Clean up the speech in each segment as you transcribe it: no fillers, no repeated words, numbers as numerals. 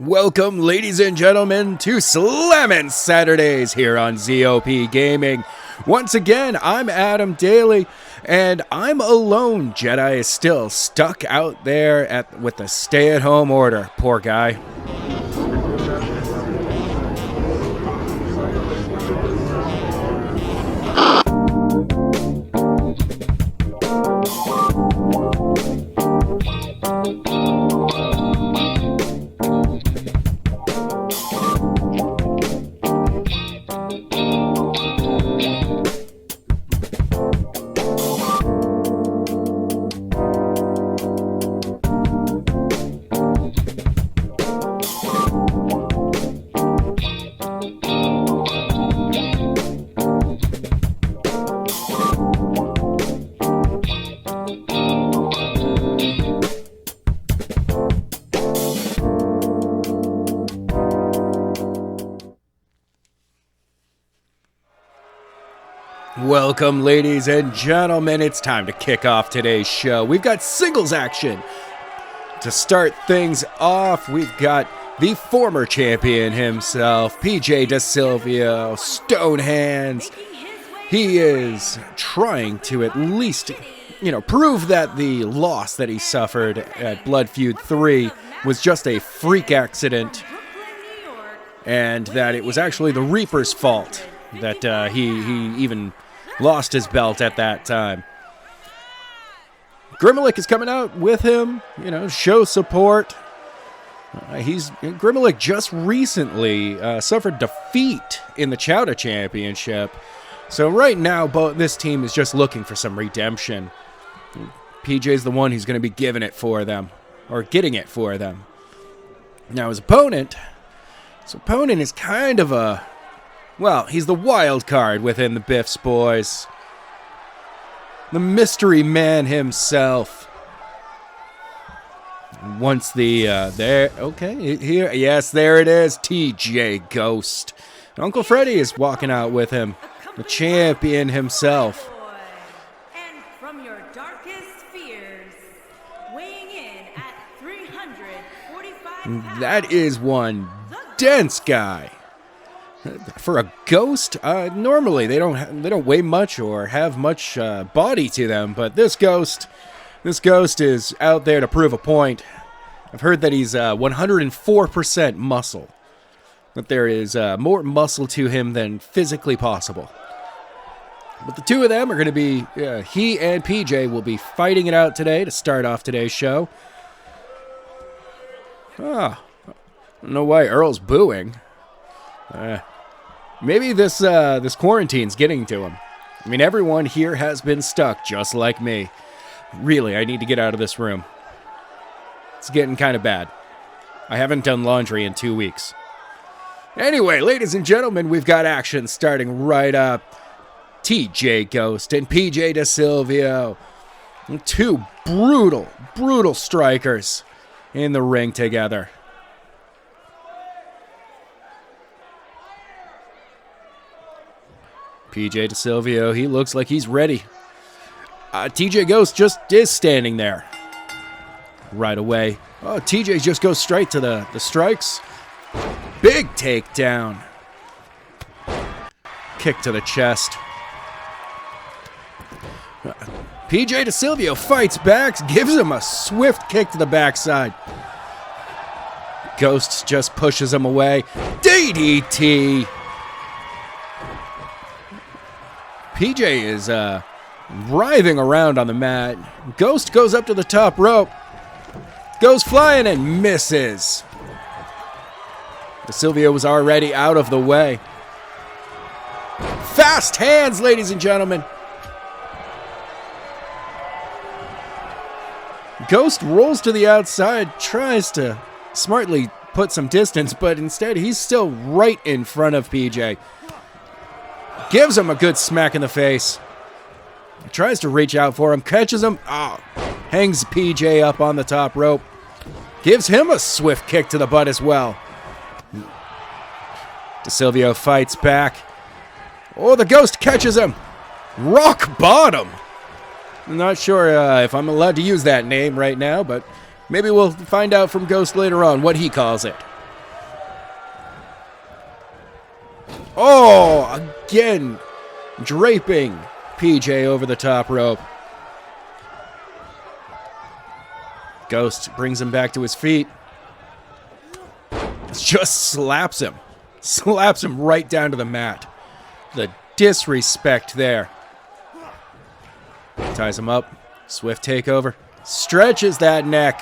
Welcome, ladies and gentlemen, to Slammin' Saturdays here on ZOP Gaming. Once again, I'm Adam Daly, and I'm alone. Jedi is still stuck out there with the stay-at-home order. Poor guy. Welcome, ladies and gentlemen. It's time to kick off today's show. We've got singles action. To start things off, we've got the former champion himself, Desilvio, Stone Hands. He is trying to at least, prove that the loss that he suffered at Blood Feud 3 was just a freak accident, and that it was actually the Reaper's fault that he even lost his belt at that time. Grimalik is coming out with him, show support. Grimalik just recently suffered defeat in the Chowda Championship. So right now, this team is just looking for some redemption. PJ's the one who's going to be giving it for them, or getting it for them. Now his opponent is kind of a... well, he's the wild card within the Biffs boys. The mystery man himself. Once there it is, TJ Ghost. Uncle Freddy is walking out with him, the champion himself. And from your darkest fears, weighing in at 345 pounds. That is one dense guy. For a ghost, normally they don't weigh much or have much body to them, but this ghost is out there to prove a point. I've heard that he's 104% muscle, that there is more muscle to him than physically possible. But the two of them are going to be, he and PJ will be fighting it out today to start off today's show. I don't know why Earl's booing. Maybe this quarantine's getting to him. I mean, everyone here has been stuck, just like me. Really, I need to get out of this room. It's getting kind of bad. I haven't done laundry in 2 weeks. Anyway, ladies and gentlemen, we've got action starting right up. TJ Ghost and PJ Desilvio. Two brutal strikers in the ring together. PJ Desilvio, he looks like he's ready. TJ Ghost just is standing there. Right away. Oh, TJ just goes straight to the strikes. Big takedown. Kick to the chest. PJ Desilvio fights back, gives him a swift kick to the backside. Ghost just pushes him away. DDT. PJ is writhing around on the mat. Ghost goes up to the top rope. Goes flying and misses. Desilvio was already out of the way. Fast hands, ladies and gentlemen. Ghost rolls to the outside, tries to smartly put some distance, but instead he's still right in front of PJ. Gives him a good smack in the face. Tries to reach out for him, catches him. Hangs PJ up on the top rope. Gives him a swift kick to the butt as well. Desilvio fights back. Oh, the Ghost catches him. Rock bottom. I'm not sure if I'm allowed to use that name right now, but maybe we'll find out from Ghost later on what he calls it. Oh, again, draping PJ over the top rope. Ghost brings him back to his feet. Just slaps him. Slaps him right down to the mat. The disrespect there. Ties him up. Swift takeover. Stretches that neck.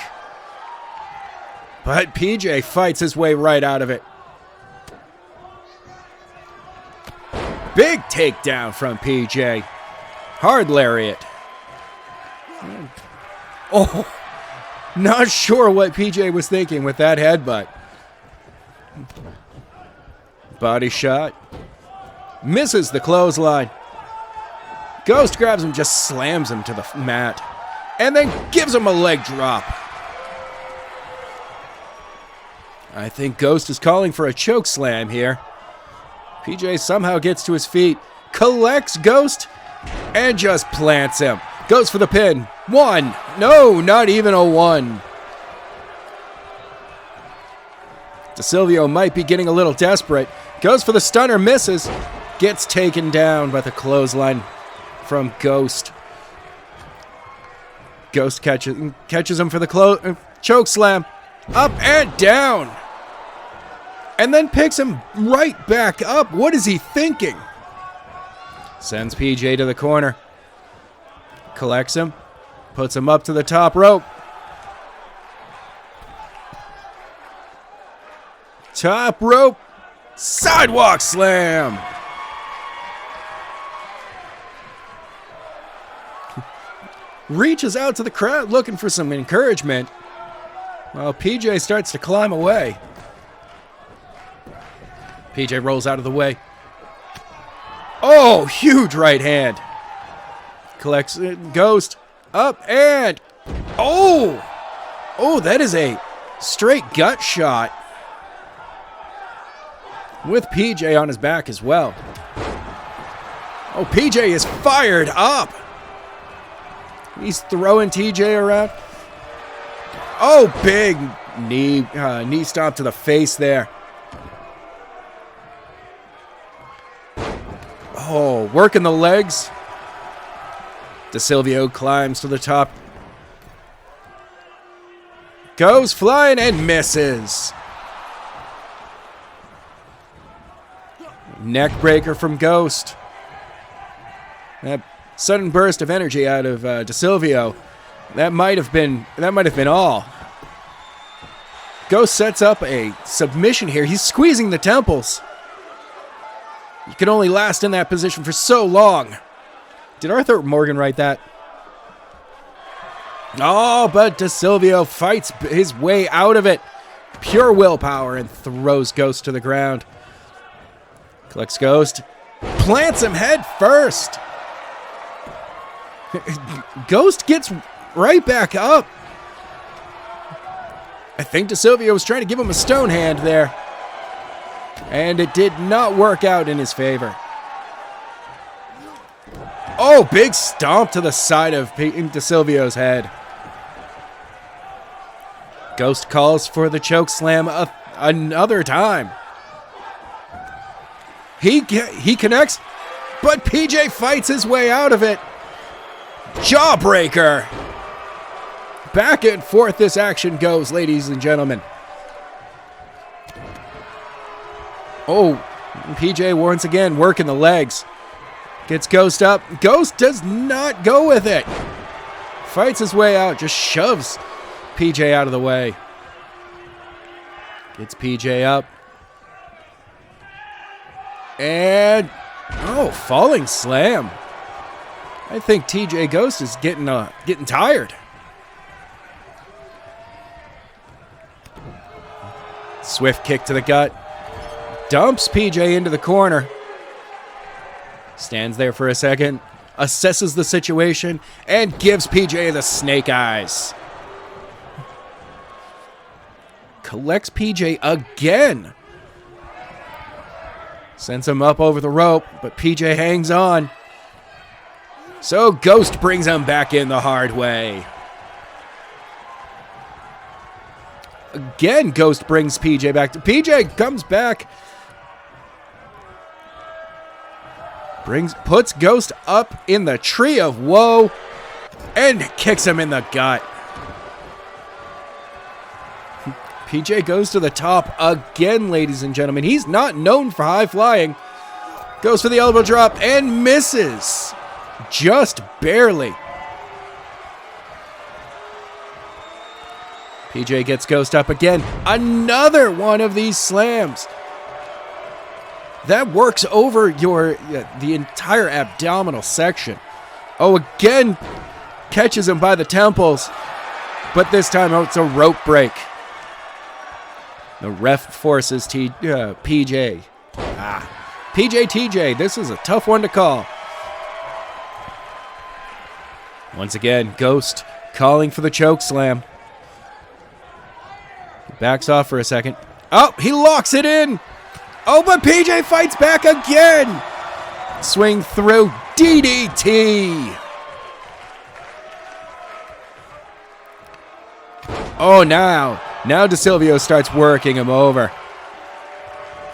But PJ fights his way right out of it. Big takedown from PJ. Hard lariat. Oh, not sure what PJ was thinking with that headbutt. Body shot. Misses the clothesline. Ghost grabs him, just slams him to the mat. And then gives him a leg drop. I think Ghost is calling for a choke slam here. PJ somehow gets to his feet, collects Ghost, and just plants him. Goes for the pin. 1. No, not even a 1. Desilvio might be getting a little desperate. Goes for the stunner, misses. Gets taken down by the clothesline from Ghost. Ghost catches him for the choke slam. Up and down. And then picks him right back up. What is he thinking? Sends PJ to the corner. Collects him. Puts him up to the top rope. Top rope. Sidewalk slam. Reaches out to the crowd looking for some encouragement. Well, PJ starts to climb away. PJ rolls out of the way. Oh, huge right hand. Collects Ghost up and oh, that is a straight gut shot with PJ on his back as well. Oh, PJ is fired up. He's throwing TJ around. Oh, big knee stomp to the face there. Oh, working the legs. Desilvio climbs to the top. Goes flying and misses. Neck breaker from Ghost. That sudden burst of energy out of Desilvio. That might have been all. Ghost sets up a submission here. He's squeezing the temples. You can only last in that position for so long. Did Arthur Morgan write that? Oh, but Desilvio fights his way out of it. Pure willpower and throws Ghost to the ground. Collects Ghost. Plants him head first. Ghost gets right back up. I think Desilvio was trying to give him a stone hand there. And it did not work out in his favor. Oh, big stomp to the side of Desilvio's head. Ghost calls for the choke slam another time. He connects, but PJ fights his way out of it. Jawbreaker. Back and forth this action goes, ladies and gentlemen. Oh, PJ once again working the legs. Gets Ghost up. Ghost does not go with it. Fights his way out. Just shoves PJ out of the way. Gets PJ up. And, oh, falling slam. I think TJ Ghost is getting tired. Swift kick to the gut. Dumps PJ into the corner. Stands there for a second, assesses the situation, and gives PJ the snake eyes. Collects PJ again. Sends him up over the rope, but PJ hangs on. So Ghost brings him back in the hard way. Again, Ghost brings PJ back. PJ comes back. Puts Ghost up in the tree of woe and kicks him in the gut. PJ goes to the top again, ladies and gentlemen. He's not known for high flying. Goes for the elbow drop and misses. Just barely. PJ gets Ghost up again. Another one of these slams. That works over the entire abdominal section. Oh, again, catches him by the temples. But this time, it's a rope break. The ref forces PJ. PJ-TJ, this is a tough one to call. Once again, Ghost calling for the choke slam. He backs off for a second. Oh, he locks it in. Oh, but PJ fights back again. Swing through DDT. Oh, now Desilvio starts working him over.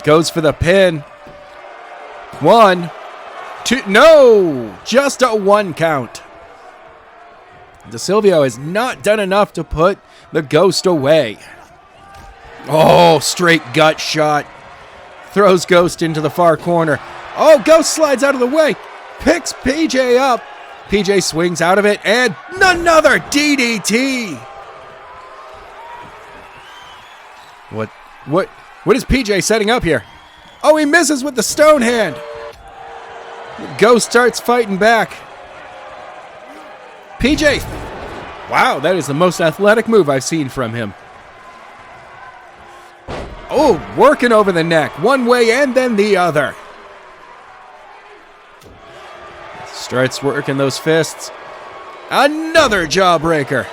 Goes for the pin. 1, 2, no! Just a 1 count. Desilvio has not done enough to put the Ghost away. Oh, straight gut shot. Throws Ghost into the far corner. Oh, Ghost slides out of the way. Picks PJ up. PJ swings out of it, and another DDT. What is PJ setting up here? Oh, he misses with the stone hand. Ghost starts fighting back. PJ. Wow, that is the most athletic move I've seen from him. Oh, working over the neck. One way and then the other. Starts working those fists. Another jawbreaker.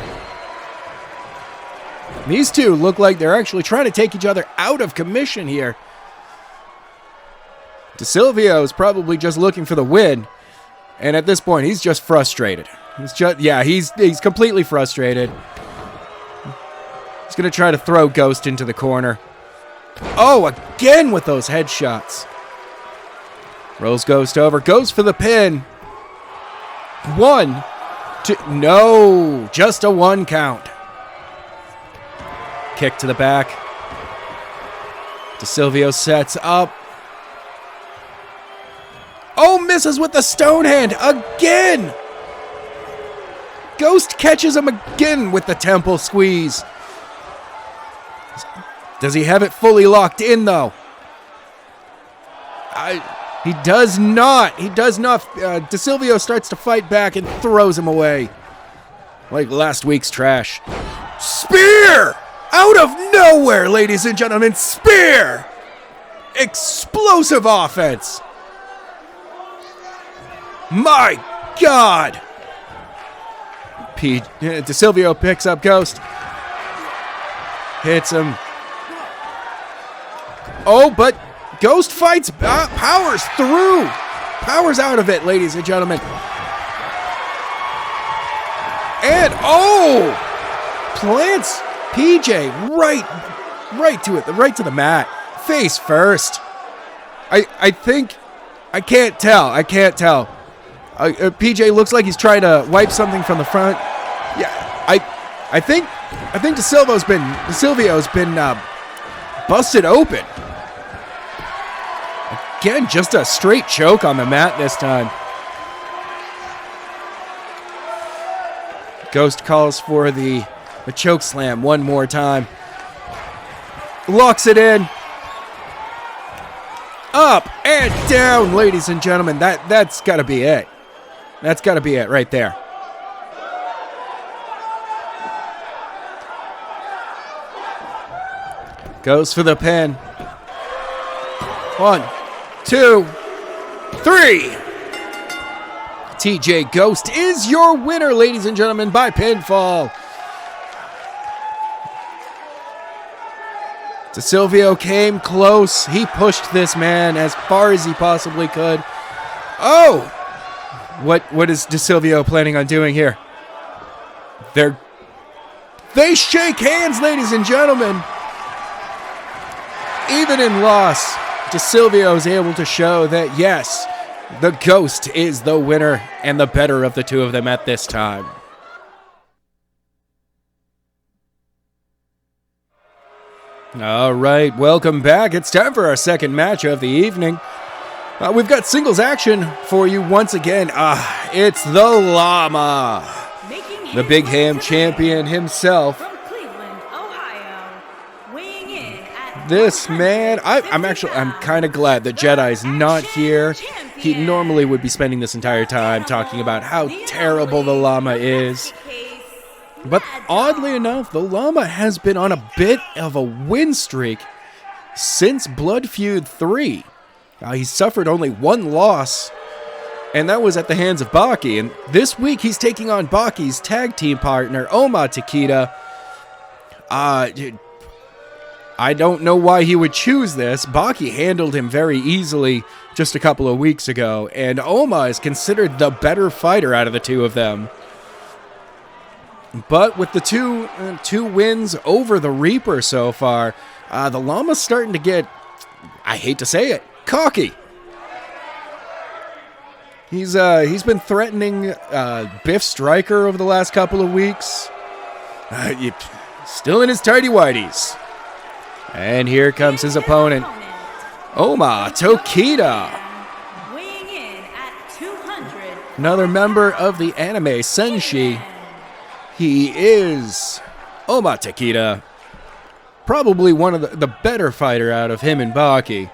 These two look like they're actually trying to take each other out of commission here. Desilvio is probably just looking for the win. And at this point, he's just frustrated. He's completely frustrated. He's going to try to throw Ghost into the corner. Oh, again with those headshots. Rolls Ghost over. Goes for the pin. 1, 2. No, just a 1 count. Kick to the back. Desilvio sets up. Oh, misses with the stone hand again. Ghost catches him again with the temple squeeze. Does he have it fully locked in, though? He does not. He does not. Desilvio starts to fight back and throws him away. Like last week's trash. Spear! Out of nowhere, ladies and gentlemen. Spear! Explosive offense. My God! Desilvio picks up Ghost. Hits him. Oh, but Ghost fights, powers through. Powers out of it, ladies and gentlemen. And, plants PJ right to the mat. Face first. I think, I can't tell. PJ looks like he's trying to wipe something from the front. Yeah, I think Desilvio's been busted open. Again, just a straight choke on the mat this time. Ghost calls for the choke slam one more time. Locks it in. Up and down, ladies and gentlemen. That's got to be it. That's got to be it right there. Goes for the pin. 1, 2, 3. TJ Ghost is your winner, ladies and gentlemen, by pinfall. Desilvio came close. He pushed this man as far as he possibly could. Oh! What is Desilvio planning on doing here? They shake hands, ladies and gentlemen. Even in loss, Desilvio is able to show that, yes, The Ghost is the winner and the better of the two of them at this time. All right, welcome back. It's time for our second match of the evening. We've got singles action for you once again. It's the LLAMA, the Big Ham champion himself. From Cleveland, Ohio, weighing in at This man, I'm kind of glad that Jedi's not here. He normally would be spending this entire time talking about how terrible the LLAMA is. But oddly enough, the LLAMA has been on a bit of a win streak since Blood Feud 3. He's suffered only one loss, and that was at the hands of Baki. And this week, he's taking on Baki's tag team partner, Oma Takeda. I don't know why he would choose this. Baki handled him very easily just a couple of weeks ago, and Oma is considered the better fighter out of the two of them. But with the two wins over the Reaper so far, the LLAMA's starting to get, I hate to say it, cocky. He's been threatening Biff Stryker over the last couple of weeks. Still in his tighty whities. And here comes his opponent, Oma Takeda. weighing in at 200. Another member of the anime Kenshi. He is Oma Takeda. Probably one of the better fighter out of him and Baki.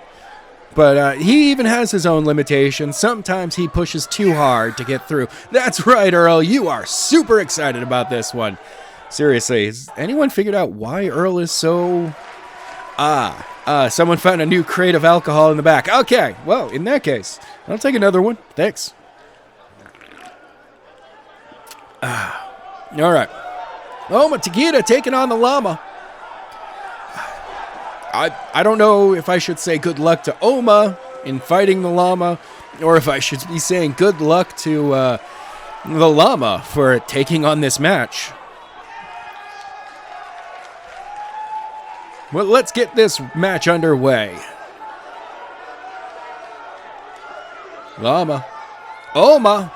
But he even has his own limitations. Sometimes he pushes too hard to get through. That's right, Earl. You are super excited about this one. Seriously, has anyone figured out why Earl is so... someone found a new crate of alcohol in the back. Okay, well, in that case, I'll take another one. Thanks. All right. Oma Takeda taking on the LLAMA. I don't know if I should say good luck to Oma in fighting the LLAMA, or if I should be saying good luck to the LLAMA for taking on this match. Well, let's get this match underway. LLAMA. Oma.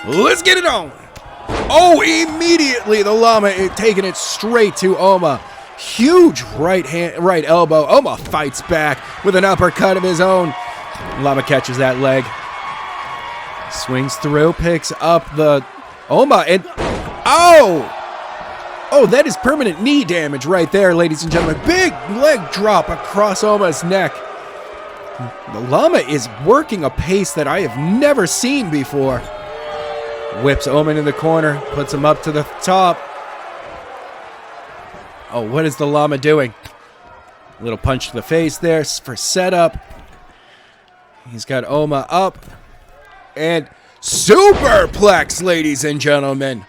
Let's get it on. Oh, immediately the LLAMA taking it straight to Oma. Huge right elbow. Oma fights back with an uppercut of his own. LLAMA catches that leg. Swings through, picks up the Oma, and oh, that is permanent knee damage right there, ladies and gentlemen. Big leg drop across Oma's neck. The LLAMA is working a pace that I have never seen before. Whips Oma in the corner, puts him up to the top. Oh, what is the LLAMA doing? A little punch to the face there for setup. He's got Oma up. And superplex, ladies and gentlemen.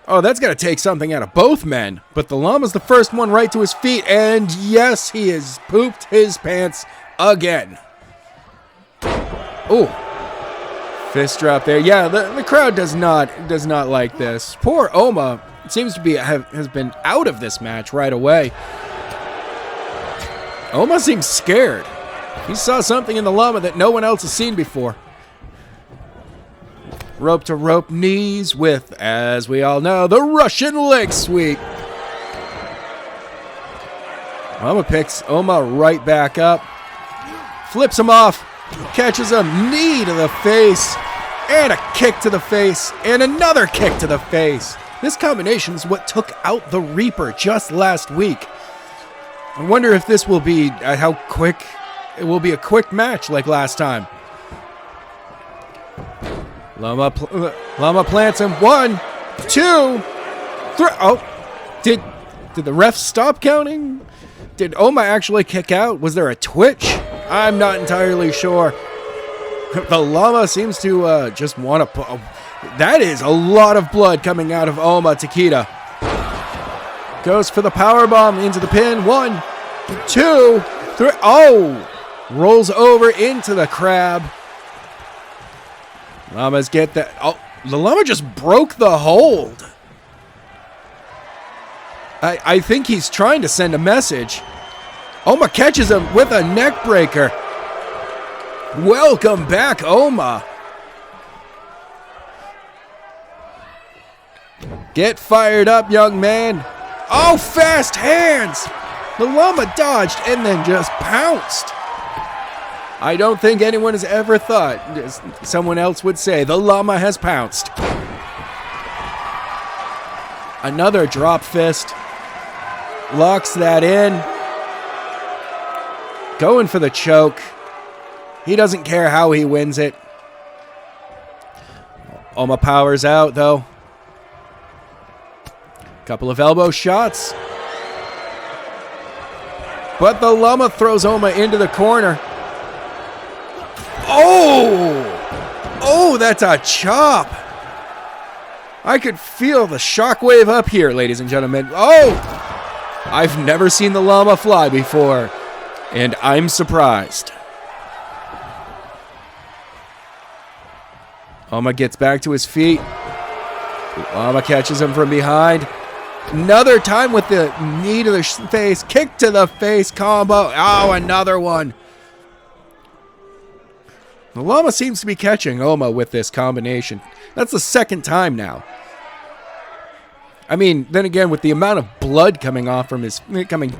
Oh, that's got to take something out of both men. But the LLAMA's the first one right to his feet. And yes, he has pooped his pants again. Oh. Fist drop there. Yeah, the crowd does not like this. Poor Oma seems to be has been out of this match right away. Oma seems scared. He saw something in the LLAMA that no one else has seen before. Rope to rope knees with, as we all know, the Russian leg sweep. LLAMA picks Oma right back up. Flips him off. Catches a knee to the face, and a kick to the face, and another kick to the face. This combination is what took out the Reaper just last week. I wonder if this will be how quick it will be. A quick match like last time. LLAMA plants him. 1, 2, 3. Oh, did the ref stop counting? Did Oma actually kick out? Was there a twitch? I'm not entirely sure. The LLAMA seems to just want to... that is a lot of blood coming out of Oma Takeda. Goes for the powerbomb into the pin. 1, 2, 3. Oh! Rolls over into the crab. LLAMA's get that... Oh, the LLAMA just broke the hold. I think he's trying to send a message. Oma catches him with a neck breaker. Welcome back, Oma. Get fired up, young man. Oh, fast hands. The llama dodged and then just pounced. I don't think anyone has ever thought someone else would say the llama has pounced. Another drop fist. Locks that in. Going for the choke. He doesn't care how he wins it. Oma powers out, though. Couple of elbow shots. But the llama throws Oma into the corner. Oh! Oh, that's a chop. I could feel the shockwave up here, ladies and gentlemen. Oh! I've never seen the llama fly before, and I'm surprised. Oma gets back to his feet. Llama catches him from behind. Another time with the knee to the face. Kick to the face combo. Oh, another one. The llama seems to be catching Oma with this combination. That's the second time now. I mean, then again, with the amount of blood coming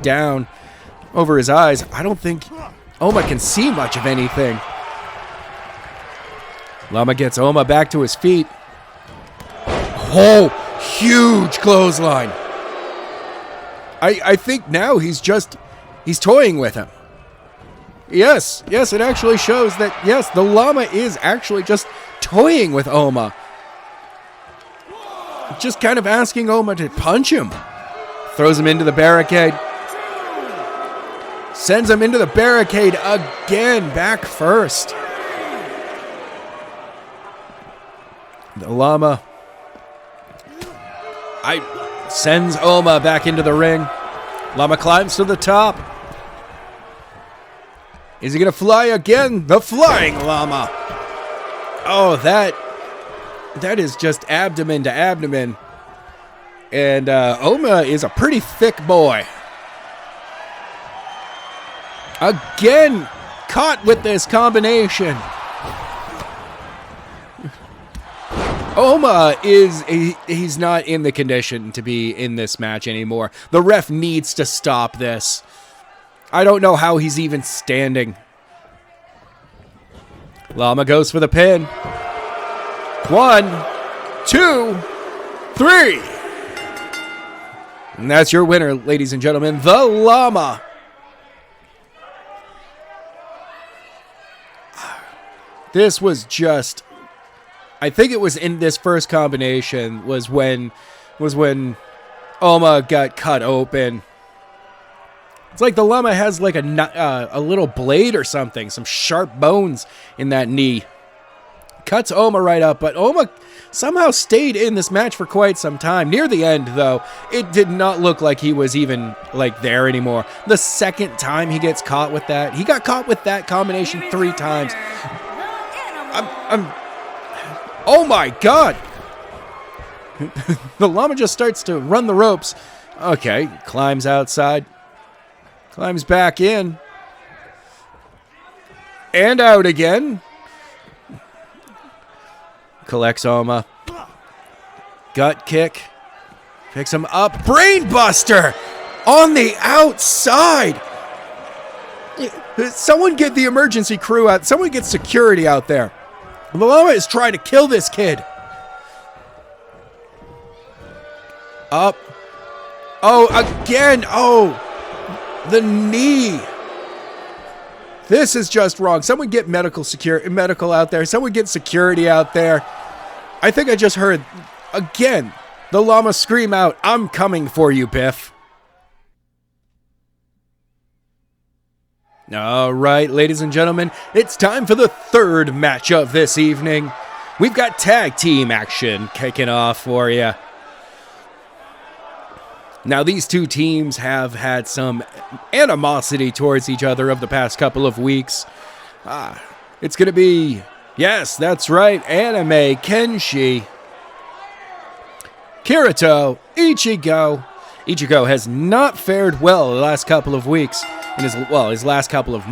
down over his eyes, I don't think Oma can see much of anything. Llama gets Oma back to his feet. Oh, huge clothesline. I think now he's toying with him. Yes, it actually shows that, yes, the llama is actually just toying with Oma. Just kind of asking Oma to punch him. Throws him into the barricade. Sends him into the barricade again, back first. The llama sends Oma back into the ring. Llama climbs to the top. Is he going to fly again? The flying llama. Oh, that is just abdomen to abdomen. And Oma is a pretty thick boy. Again, caught with this combination. Oma he's not in the condition to be in this match anymore. The ref needs to stop this. I don't know how he's even standing. Llama goes for the pin. 1, 2, 3. And that's your winner, ladies and gentlemen, the llama. This was just, I think it was in this first combination was when Oma got cut open. It's like the llama has like a little blade or something, some sharp bones in that knee. Cuts Oma right up, but Oma somehow stayed in this match for quite some time. Near the end, though, it did not look like he was even like there anymore. The second time he gets caught with that, he got caught with that combination 3 times. Oh my God! The llama just starts to run the ropes. Okay, climbs outside. Climbs back in. And out again. Collects Oma. Gut kick. Picks him up. Brainbuster! On the outside! Someone get the emergency crew out. Someone get security out there. The llama is trying to kill this kid. Up. Oh, again. Oh. The knee. This is just wrong. Someone get medical out there. Someone get security out there. I think I just heard, again, the llama scream out, "I'm coming for you, Biff." All right, ladies and gentlemen, it's time for the third match of this evening. We've got tag team action kicking off for you. Now, these two teams have had some animosity towards each other over the past couple of weeks. It's going to be, yes, that's right, Anime Kenshi, Kirito, Ichigo. Ichigo has not fared well the last couple of weeks in his last couple of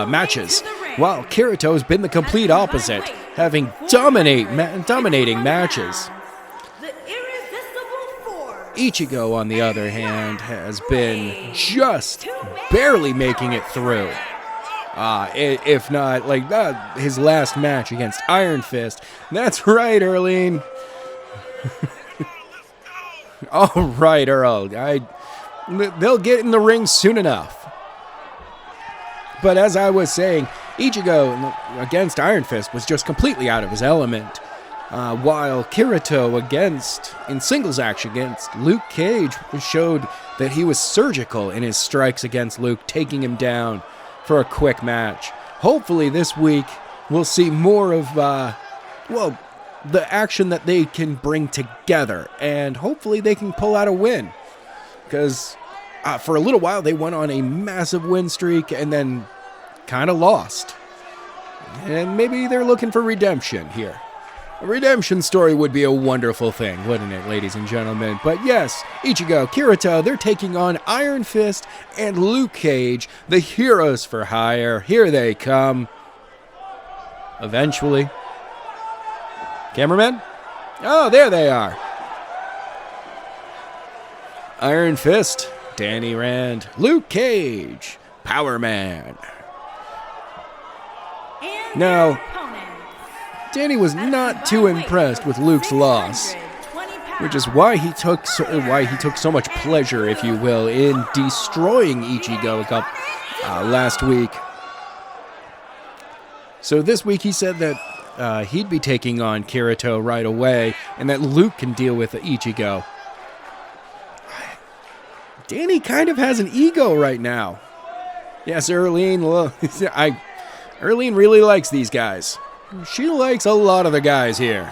matches. while Kirito's been the complete opposite, having dominating matches. Ichigo, on the other hand, has been just barely making it through. If not, like, his last match against Iron Fist. That's right, Erlene. All right, Earl. They'll get in the ring soon enough. But as I was saying, Ichigo against Iron Fist was just completely out of his element. While Kirito in singles action against Luke Cage showed that he was surgical in his strikes against Luke, taking him down for a quick match. Hopefully this week we'll see more of, the action that they can bring together, and hopefully they can pull out a win. Because for a little while they went on a massive win streak and then kind of lost. And maybe they're looking for redemption here. A redemption story would be a wonderful thing, wouldn't it, ladies and gentlemen? But yes, Ichigo, Kirito, they're taking on Iron Fist and Luke Cage, the heroes for hire. Here they come. Eventually. Cameraman? Oh, there they are. Iron Fist, Danny Rand, Luke Cage, Power Man. Now, Danny was not too impressed with Luke's loss, which is why he took so much pleasure, if you will, in destroying Ichigo last week. So this week he said that he'd be taking on Kirito right away, and that Luke can deal with Ichigo. Danny kind of has an ego right now. Yes, Erlene. Erlene really likes these guys. She likes a lot of the guys here.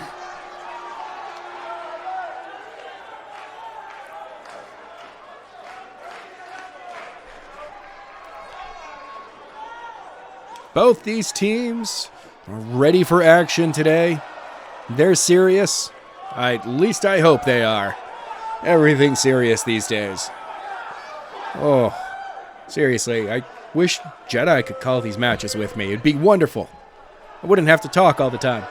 Both these teams are ready for action today. They're serious. At least I hope they are. Everything's serious these days. Oh, seriously, I wish Jedi could call these matches with me. It'd be wonderful. I wouldn't have to talk all the time.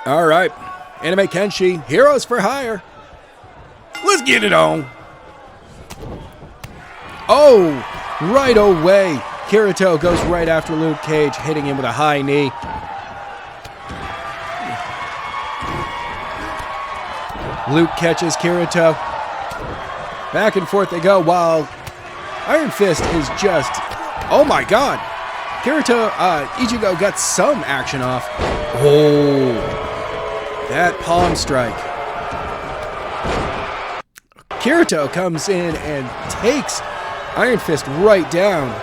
All right, Anime Kenshi, heroes for hire. Let's get it on. Oh, right away. Kirito goes right after Luke Cage, hitting him with a high knee. Luke catches Kirito. Back and forth they go while Iron Fist is just... Oh my god! Ichigo got some action off. Oh, that palm strike. Kirito comes in and takes Iron Fist right down,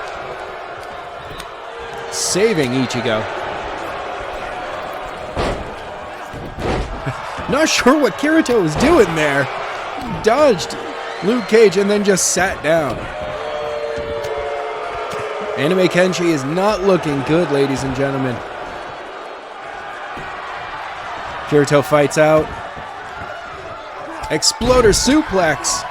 saving Ichigo. Not sure what Kirito was doing there. Dodged Luke Cage and then just sat down. Anime Kenshi is not looking good, ladies and gentlemen. Kirito fights out. Exploder suplex.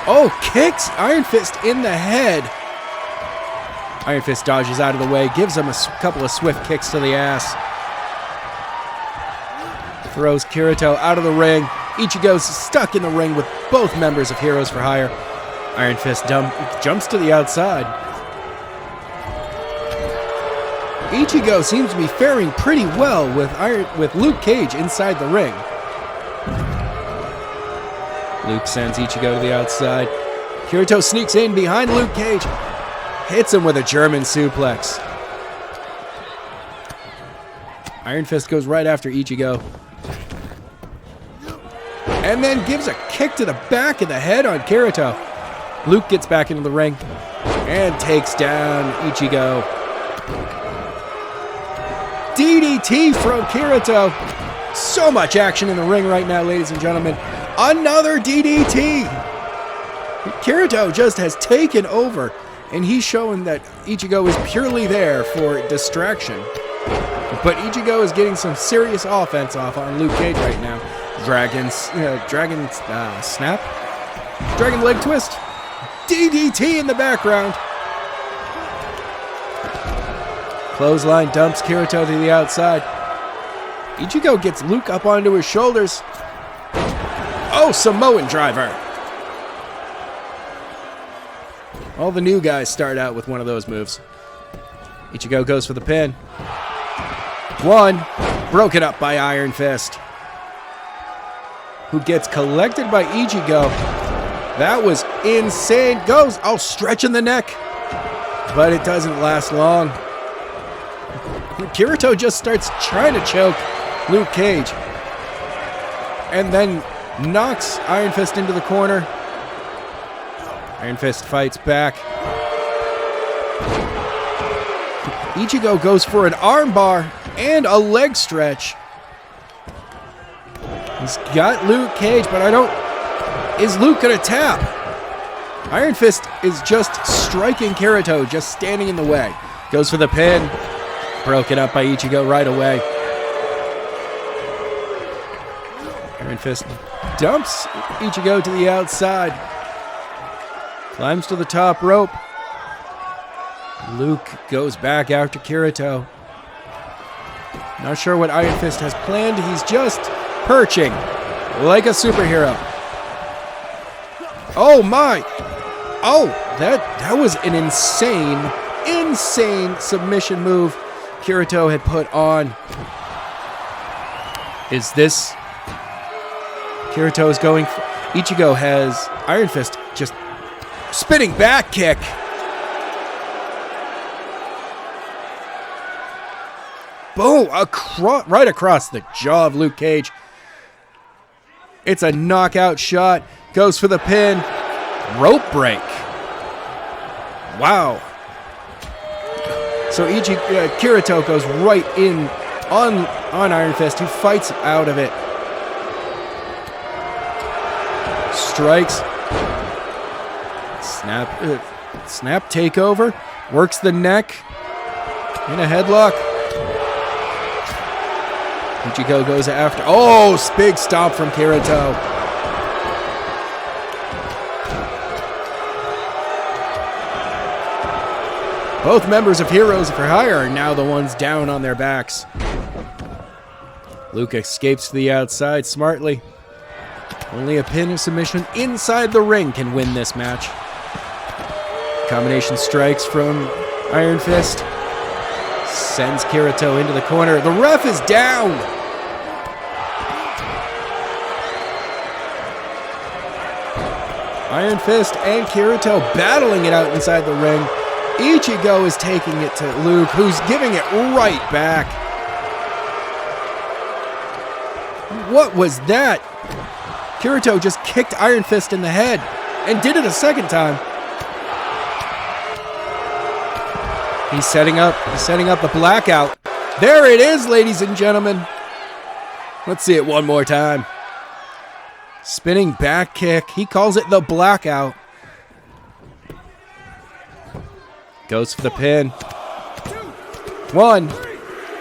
Oh, kicks Iron Fist in the head. Iron Fist dodges out of the way, gives him a couple of swift kicks to the ass. Throws Kirito out of the ring. Ichigo's stuck in the ring with both members of Heroes for Hire. Iron Fist jumps to the outside. Ichigo seems to be faring pretty well with Luke Cage inside the ring. Luke sends Ichigo to the outside. Kirito sneaks in behind Luke Cage. Hits him with a German suplex. Iron Fist goes right after Ichigo. And then gives a kick to the back of the head on Kirito. Luke gets back into the ring and takes down Ichigo. DDT from Kirito. So much action in the ring right now, ladies and gentlemen. Another DDT. Kirito just has taken over, and he's showing that Ichigo is purely there for distraction. But Ichigo is getting some serious offense off on Luke Cage right now. Dragon snap? Dragon leg twist? DDT in the background. Clothesline dumps Kirito to the outside. Ichigo gets Luke up onto his shoulders. Oh, Samoan driver. All the new guys start out with one of those moves. Ichigo goes for the pin. One, broken up by Iron Fist, who gets collected by Ichigo. That was insane. Goes, oh, stretching the neck, but it doesn't last long. Kirito just starts trying to choke Luke Cage and then knocks Iron Fist into the corner. Iron Fist fights back. Ichigo goes for an armbar and a leg stretch. He's got Luke Cage, but is Luke gonna tap? Iron Fist is just striking Kirito, just standing in the way. Goes for the pin. Broken up by Ichigo right away. Iron Fist dumps Ichigo to the outside. Climbs to the top rope. Luke goes back after Kirito. Not sure what Iron Fist has planned. He's just perching like a superhero. Oh my! Oh, that was an insane submission move Kirito had put on. Is this... Kirito's going... Ichigo has Iron Fist just spinning back kick. Boom! Right across the jaw of Luke Cage. It's a knockout shot. Goes for the pin. Rope break. Wow. So Kirito goes right in on Iron Fist, who fights out of it. Strikes. Snap takeover. Works the neck. In a headlock. Ichigo goes after. Oh, big stomp from Kirito. Both members of Heroes for Hire are now the ones down on their backs. Luke escapes to the outside smartly. Only a pin or submission inside the ring can win this match. Combination strikes from Iron Fist. Sends Kirito into the corner. The ref is down! Iron Fist and Kirito battling it out inside the ring. Ichigo is taking it to Luke, who's giving it right back. What was that? Kirito just kicked Iron Fist in the head and did it a second time. He's setting up the blackout. There it is, ladies and gentlemen. Let's see it one more time. Spinning back kick. He calls it the blackout. Goes for the pin. 1,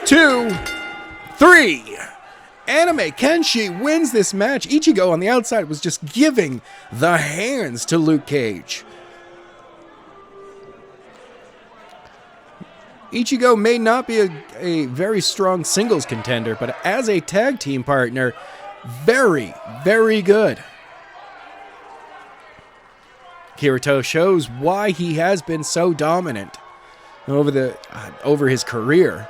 2, 3. Anime Kenshi wins this match. Ichigo on the outside was just giving the hands to Luke Cage. Ichigo may not be a very strong singles contender, but as a tag team partner, very, very good. Kirito shows why he has been so dominant over his career.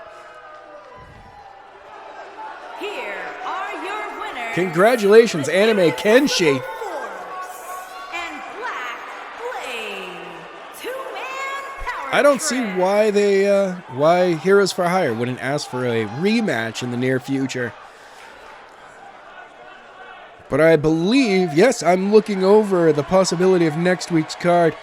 Here are your winners. Congratulations, Anime Kenshi. And Black Blade. Two-man power I don't see trip. why Heroes for Hire wouldn't ask for a rematch in the near future. But I believe, yes, I'm looking over the possibility of next week's card.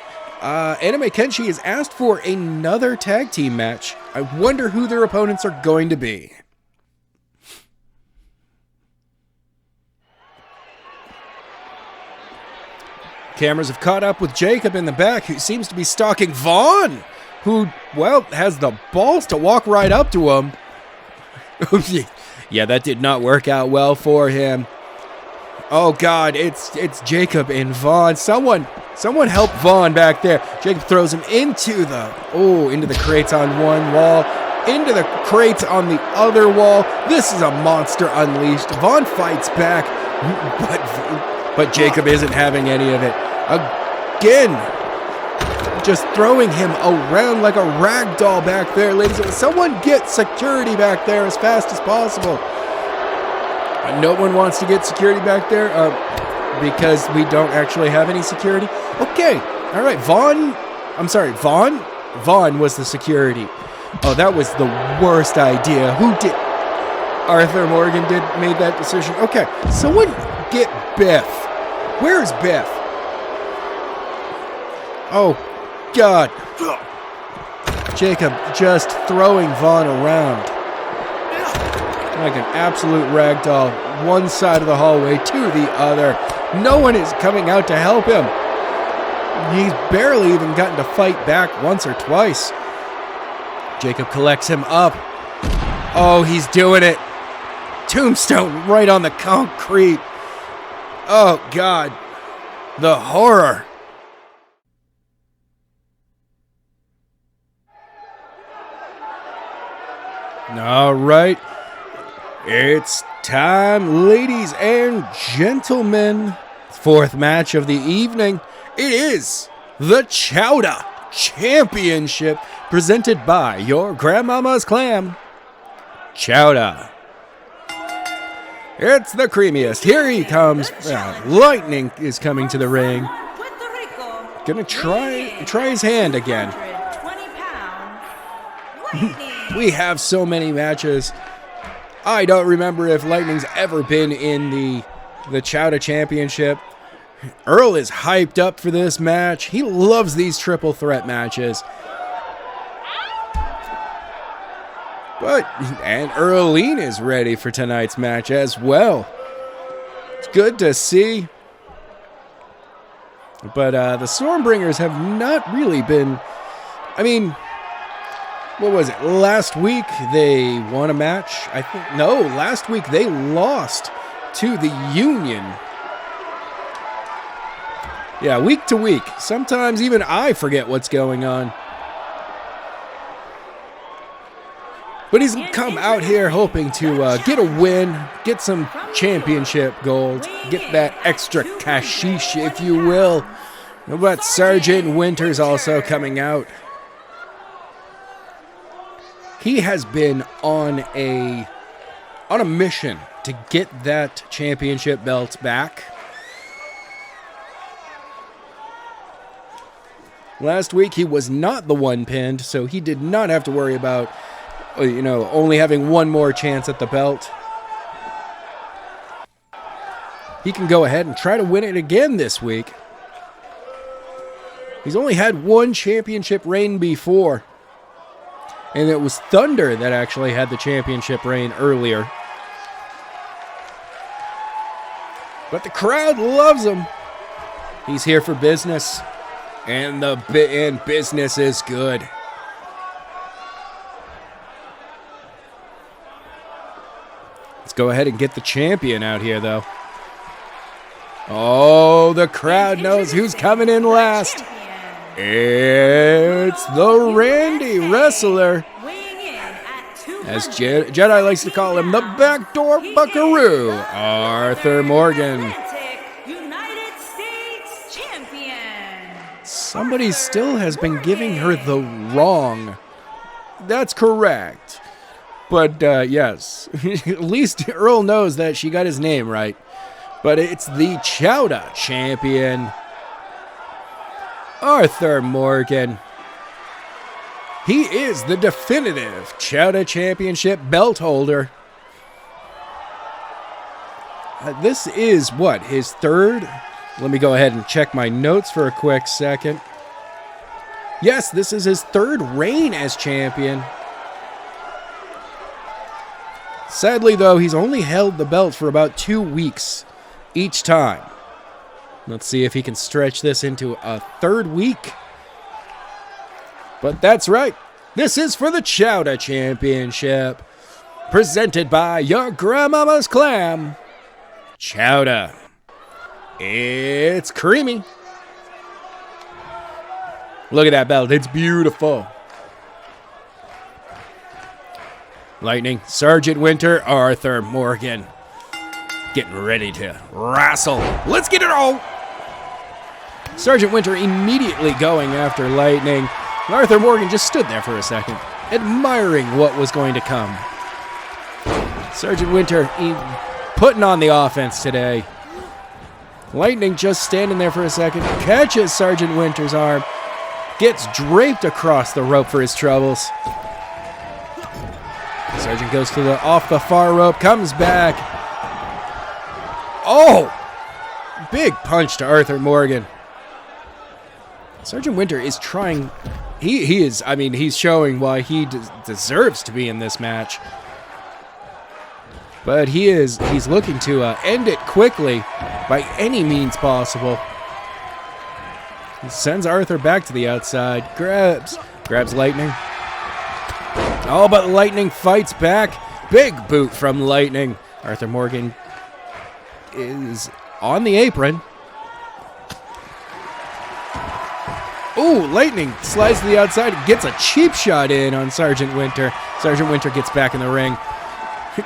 Anime Kenshi has asked for another tag team match. I wonder who their opponents are going to be. Cameras have caught up with Jacob in the back, who seems to be stalking Vaughn, who, well, has the balls to walk right up to him. Yeah, that did not work out well for him. Oh God, it's Jacob and Vaughn. Someone help Vaughn back there. Jacob throws him into the crates on one wall, into the crates on the other wall. This is a monster unleashed. Vaughn fights back, but Jacob isn't having any of it. Again, just throwing him around like a rag doll back there, ladies and gentlemen. Someone get security back there as fast as possible. No one wants to get security back there because we don't actually have any security. Okay, all right, Vaughn was the security. Oh, that was the worst idea. Who did? Arthur Morgan made that decision. Okay, someone get Biff. Where's Biff? Oh, God. Jacob just throwing Vaughn around like an absolute ragdoll, one side of the hallway to the other. No one is coming out to help him. He's barely even gotten to fight back once or twice. Jacob collects him up. Oh, he's doing it. Tombstone right on the concrete. Oh, God. The horror. All right. It's time, ladies and gentlemen. Fourth match of the evening. It is the Chowda Championship presented by your grandmama's clam, Chowda. It's the creamiest. Here he comes. Lightning is coming to the ring. Gonna try his hand again. We have so many matches. I don't remember if Lightning's ever been in the Chowda Championship. Earl is hyped up for this match. He loves these triple threat matches. And Earline is ready for tonight's match as well. It's good to see. But the Stormbringers have not really been... I mean... What was it? Last week they won a match. Last week they lost to the Union. Yeah, week to week. Sometimes even I forget what's going on. But he's come out here hoping to get a win, get some championship gold, get that extra cashish, if you will. But Sergeant Winters also coming out. He has been on a mission to get that championship belt back. Last week he was not the one pinned, so he did not have to worry about, only having one more chance at the belt. He can go ahead and try to win it again this week. He's only had one championship reign before. And it was Thunder that actually had the championship reign earlier. But the crowd loves him. He's here for business. And business is good. Let's go ahead and get the champion out here, though. Oh, the crowd knows who's coming in last. It's the Randy Wrestler, as Jedi likes to call him, the backdoor buckaroo, Arthur Morgan. Somebody still has been giving her the wrong. That's correct. But yes, at least Earl knows that she got his name right. But it's the Chowda champion, Arthur Morgan. He is the definitive Chowda Championship belt holder. This is his third? Let me go ahead and check my notes for a quick second. Yes, this is his third reign as champion. Sadly, though, he's only held the belt for about 2 weeks each time. Let's see if he can stretch this into a third week. But that's right. This is for the Chowda Championship. Presented by your grandmama's clam, Chowda. It's creamy. Look at that belt. It's beautiful. Lightning, Sergeant Winter, Arthur Morgan. Getting ready to wrestle. Let's get it on. Sergeant Winter immediately going after Lightning. Arthur Morgan just stood there for a second, admiring what was going to come. Sergeant Winter putting on the offense today. Lightning just standing there for a second, catches Sergeant Winter's arm, gets draped across the rope for his troubles. Sergeant goes to off the far rope, comes back. Oh! Big punch to Arthur Morgan. Sergeant Winter is trying. He's showing why he deserves to be in this match. But he's looking to end it quickly by any means possible. He sends Arthur back to the outside. Grabs Lightning. Oh, but Lightning fights back. Big boot from Lightning. Arthur Morgan is on the apron. Ooh, Lightning slides to the outside, gets a cheap shot in on Sergeant Winter. Sergeant Winter gets back in the ring.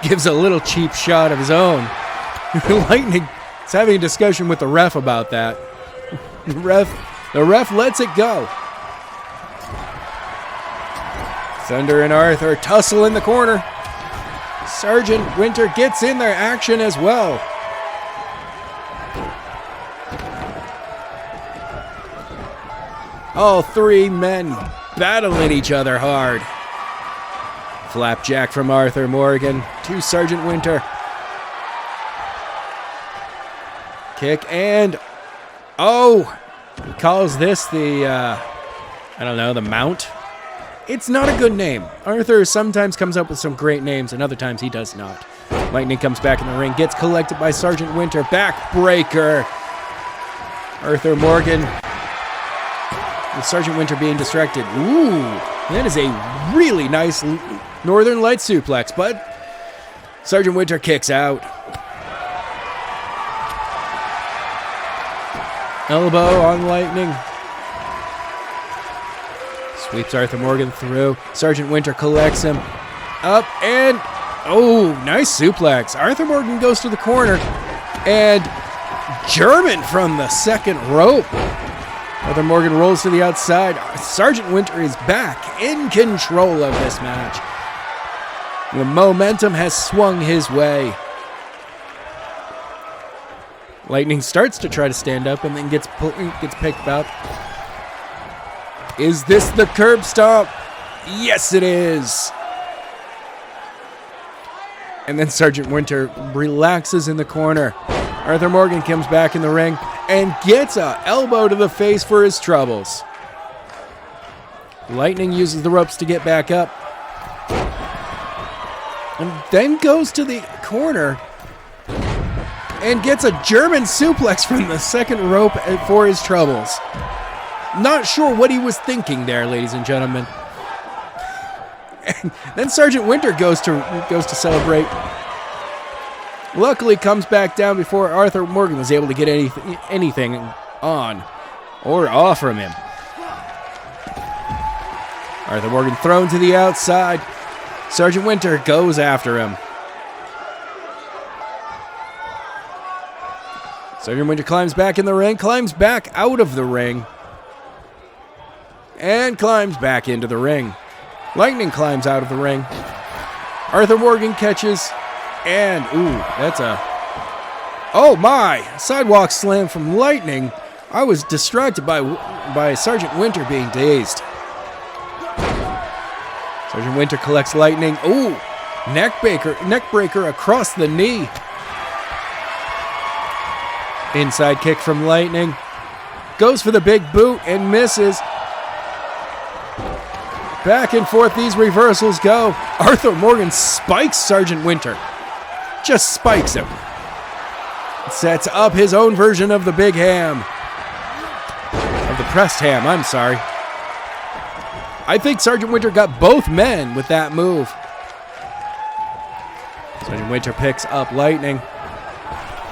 Gives a little cheap shot of his own. Lightning is having a discussion with the ref about that. The ref lets it go. Thunder and Arthur tussle in the corner. Sergeant Winter gets in their action as well. All three men battling each other hard. Flapjack from Arthur Morgan to Sergeant Winter. Kick and... oh! He calls this the, the mount. It's not a good name. Arthur sometimes comes up with some great names, and other times he does not. Lightning comes back in the ring, gets collected by Sergeant Winter. Backbreaker. Arthur Morgan. With Sergeant Winter being distracted. Ooh, that is a really nice Northern Light suplex, but Sergeant Winter kicks out. Elbow on Lightning. Sweeps Arthur Morgan through. Sergeant Winter collects him. Up and... oh, nice suplex. Arthur Morgan goes to the corner. And German from the second rope. Arthur Morgan rolls to the outside. Sergeant Winter is back in control of this match. The momentum has swung his way. Lightning starts to try to stand up and then gets picked up. Is this the curb stomp? Yes, it is. And then Sergeant Winter relaxes in the corner. Arthur Morgan comes back in the ring and gets an elbow to the face for his troubles. Lightning uses the ropes to get back up. And then goes to the corner and gets a German suplex from the second rope for his troubles. Not sure what he was thinking there, ladies and gentlemen. And then Sergeant Winter goes to celebrate. Luckily comes back down before Arthur Morgan was able to get anything on or off from him. Arthur Morgan thrown to the outside. Sergeant Winter goes after him. Sergeant Winter climbs back in the ring, climbs back out of the ring, and climbs back into the ring. Lightning climbs out of the ring. Arthur Morgan catches, and that's a... oh my! Sidewalk slam from Lightning. I was distracted by Sergeant Winter being dazed. Sergeant Winter collects Lightning. Ooh! Neck breaker across the knee. Inside kick from Lightning. Goes for the big boot and misses. Back and forth these reversals go. Arthur Morgan spikes Sergeant Winter. Just spikes him. Sets up his own version of the big ham. Of the pressed ham, I'm sorry. I think Sergeant Winter got both men with that move. Sergeant Winter picks up Lightning.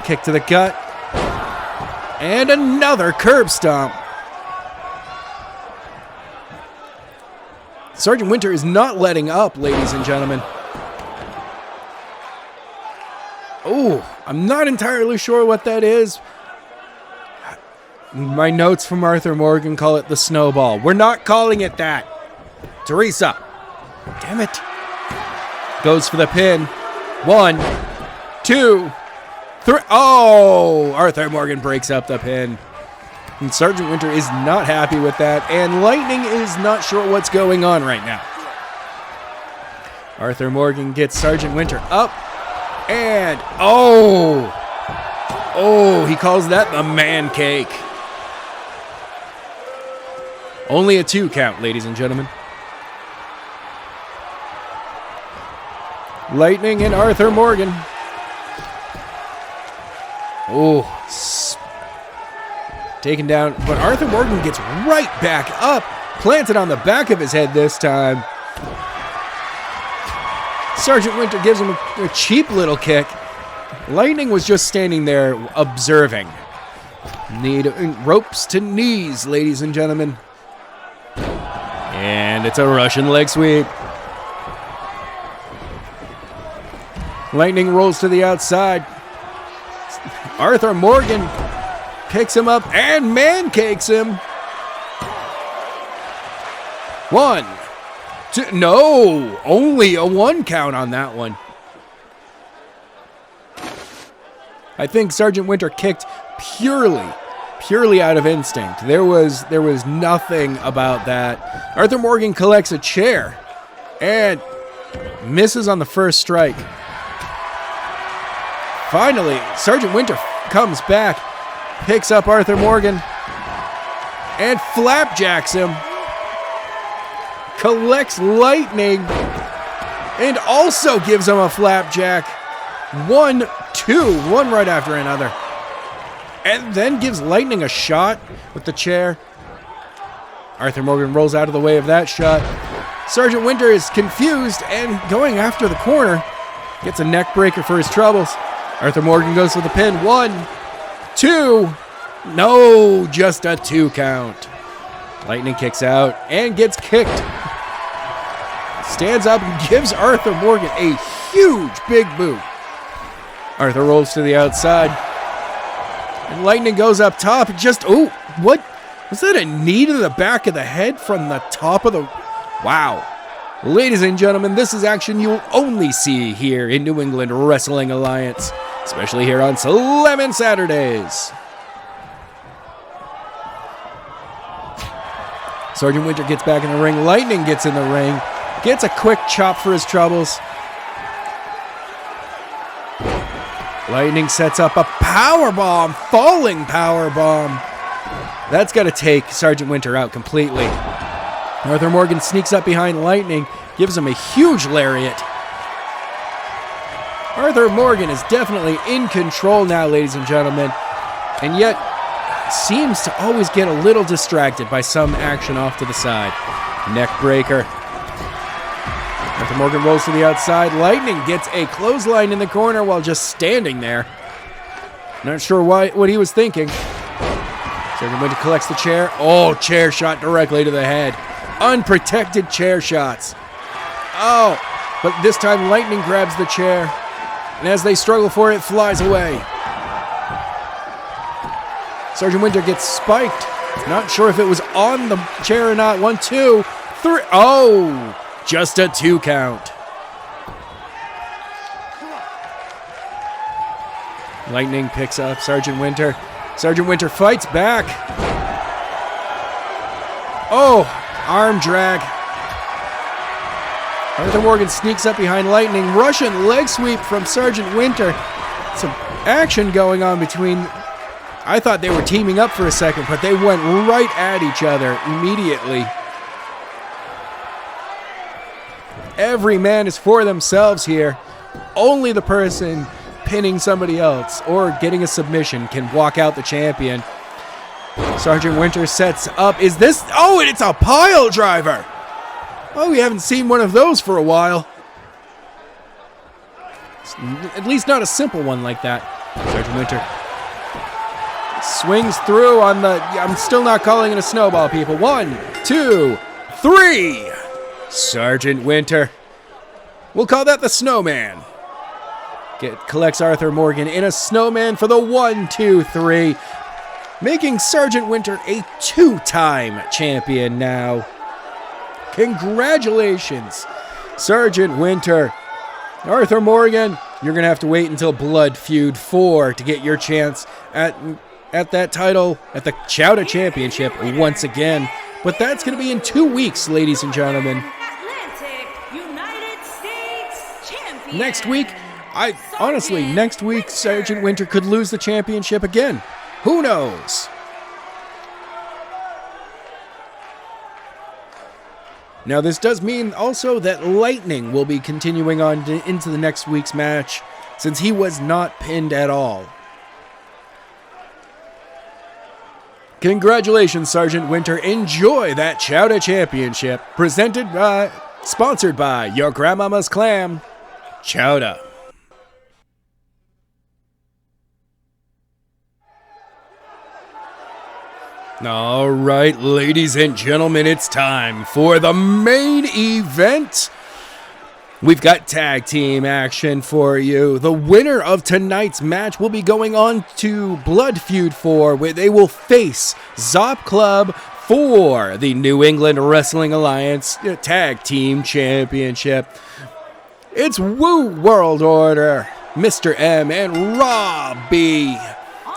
Kick to the gut. And another curb stomp. Sergeant Winter is not letting up, ladies and gentlemen. Oh, I'm not entirely sure what that is. My notes from Arthur Morgan call it the snowball. We're not calling it that. Teresa. Damn it. Goes for the pin. 1, 2, 3. Oh, Arthur Morgan breaks up the pin. And Sergeant Winter is not happy with that, and Lightning is not sure what's going on right now. Arthur Morgan gets Sergeant Winter up, and oh, he calls that the man cake. Only a 2 count, ladies and gentlemen. Lightning and Arthur Morgan. Oh, taken down, but Arthur Morgan gets right back up, planted on the back of his head this time. Sergeant Winter gives him a cheap little kick. Lightning was just standing there observing. Ropes to knees, ladies and gentlemen. And it's a Russian leg sweep. Lightning rolls to the outside. Arthur Morgan picks him up and man cakes him. 1, 2, no, only a 1 count on that one. I think Sergeant Winter kicked purely out of instinct. There was nothing about that. Arthur Morgan collects a chair and misses on the first strike. Finally, Sergeant Winter comes back, picks up Arthur Morgan, and flapjacks him. Collects Lightning, and also gives him a flapjack. 1, 2, one right after another. And then gives Lightning a shot with the chair. Arthur Morgan rolls out of the way of that shot. Sergeant Winter is confused and going after the corner. Gets a neck breaker for his troubles. Arthur Morgan goes for the pin. 1, 2. No, just a 2 count. Lightning kicks out and gets kicked. Stands up and gives Arthur Morgan a huge big boot. Arthur rolls to the outside. And Lightning goes up top. What? Was that a knee to the back of the head from the top of the... Wow. Ladies and gentlemen, this is action you will only see here in New England Wrestling Alliance, especially here on Slammin' Saturdays. Sergeant Winter gets back in the ring. Lightning gets in the ring. Gets a quick chop for his troubles. Lightning sets up a powerbomb, falling powerbomb. That's got to take Sergeant Winter out completely. Arthur Morgan sneaks up behind Lightning, gives him a huge lariat. Arthur Morgan is definitely in control now, ladies and gentlemen, and yet seems to always get a little distracted by some action off to the side. Neck breaker. Arthur Morgan rolls to the outside. Lightning gets a clothesline in the corner while just standing there. Not sure what he was thinking. Sergeant Winter collects the chair. Oh, chair shot directly to the head. Unprotected chair shots. Oh, but this time Lightning grabs the chair, and as they struggle for it, flies away. Sergeant Winter gets spiked. Not sure if it was on the chair or not. 1, 2, 3. Oh, just a 2 count. Lightning picks up Sergeant Winter. Sergeant Winter fights back. Oh, arm drag. Arthur Morgan sneaks up behind Lightning. Russian leg sweep from Sergeant Winter. Some action going on between... I thought they were teaming up for a second, but they went right at each other immediately. Every man is for themselves here. Only the person pinning somebody else or getting a submission can walk out the champion. Sergeant Winter sets up. Is this... Oh, and it's a pile driver. Oh, we haven't seen one of those for a while. At least not a simple one like that. Sergeant Winter Swings through on the... I'm still not calling it a snowball, people. 1, 2, 3. Sergeant Winter. We'll call that the snowman. Collects Arthur Morgan in a snowman for the 1, 2, 3. Making Sergeant Winter a 2-time champion now. Congratulations, Sergeant Winter. Arthur Morgan, you're going to have to wait until Blood Feud 4 to get your chance at that title, at the Chowda Championship once again. But that's going to be in 2 weeks, ladies and gentlemen. Atlantic United States champion. Next week, next week, Sergeant Winter could lose the championship again. Who knows? Now, this does mean also that Lightning will be continuing on into the next week's match, since he was not pinned at all. Congratulations, Sergeant Winter. Enjoy that Chowda Championship, sponsored by your grandmama's clam, Chowda. All right, ladies and gentlemen, it's time for the main event. We've got tag team action for you. The winner of tonight's match will be going on to Blood Feud 4, where they will face ZOP Club for the New England Wrestling Alliance Tag Team Championship. It's Woo World Order, Mr. M, and Robbie.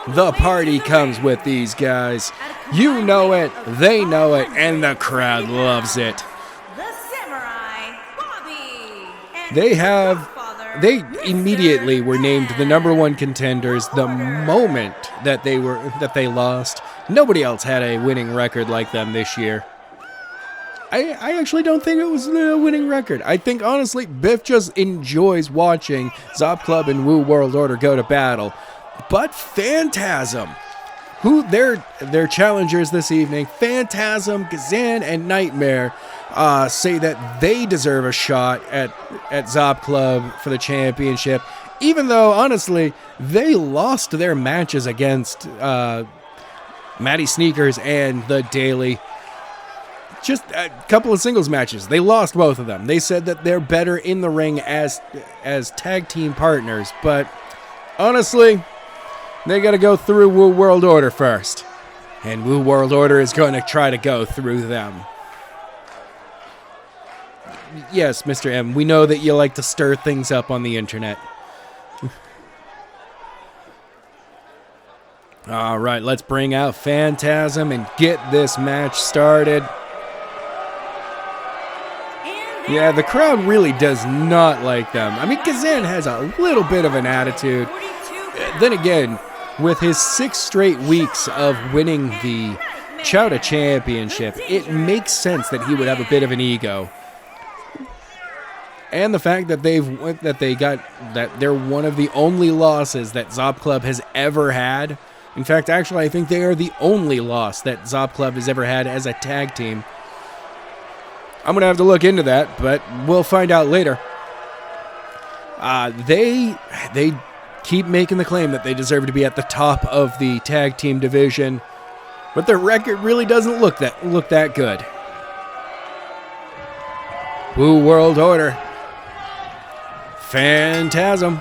The party comes with these guys. You know it, they know it, and the crowd loves it. The Samurai, Bobby. And They immediately were named the #1 contenders the moment that they lost. Nobody else had a winning record like them this year. I actually don't think it was a winning record. I think, honestly, Biff just enjoys watching ZOP Club and Woo World Order go to battle. But Phantasm, who their challengers this evening, Phantasm, Kazan, and Nightmare, say that they deserve a shot at ZOP Club for the championship, even though, honestly, they lost their matches against Matty Sneakers and The Daily. Just a couple of singles matches. They lost both of them. They said that they're better in the ring as tag team partners, but honestly, they got to go through Woo World Order first. And Woo World Order is going to try to go through them. Yes, Mr. M, we know that you like to stir things up on the internet. All right, let's bring out Phantasm and get this match started. Yeah, the crowd really does not like them. I mean, Kazan has a little bit of an attitude. Then again, with his 6 straight weeks of winning the Chowda Championship, it makes sense that he would have a bit of an ego. And the fact that they're one of the only losses that ZOP Club has ever had. In fact, actually, I think they are the only loss that ZOP Club has ever had as a tag team. I'm going to have to look into that, but we'll find out later. They keep making the claim that they deserve to be at the top of the tag team division, but their record really doesn't look that good. Woo World Order. Phantasm.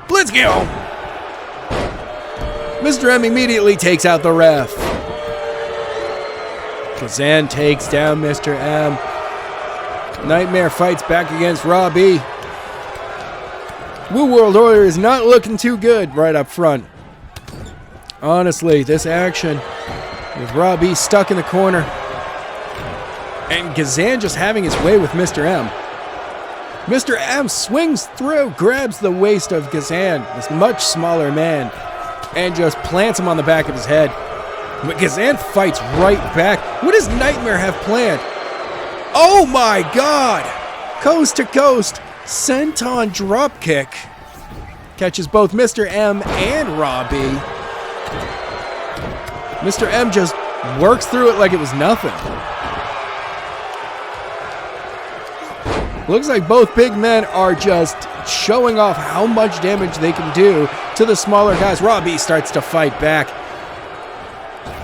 Blitzkill! Mr. M immediately takes out the ref. Kazan takes down Mr. M. Nightmare fights back against Robbie. Woo World Order is not looking too good right up front. Honestly, this action with Robbie stuck in the corner and Kazan just having his way with Mr. M. Mr. M swings through, grabs the waist of Kazan, this much smaller man, and just plants him on the back of his head. But Kazan fights right back. What does Nightmare have planned? Oh my God! Coast to coast, senton dropkick. Catches both Mr. M and Robbie. Mr. M just works through it like it was nothing. Looks like both big men are just showing off how much damage they can do to the smaller guys. Robbie starts to fight back.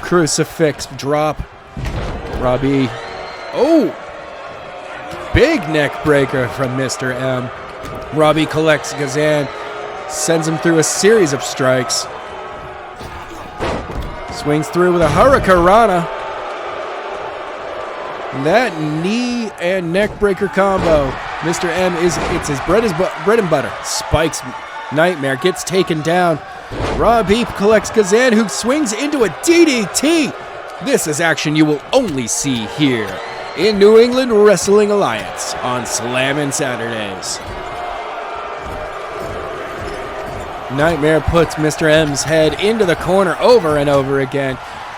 Crucifix drop. Robbie. Oh! Big neck breaker from Mr. M. Robbie collects Gazan. Sends him through a series of strikes. Swings through with a Hurricanrana. That knee and neck breaker combo. Mr. M it's his bread and butter. Spikes Nightmare, gets taken down. Robbie collects Gazan, who swings into a DDT. This is action you will only see here in New England Wrestling Alliance on Slammin' Saturdays. Nightmare puts Mr. M's head into the corner over and over again.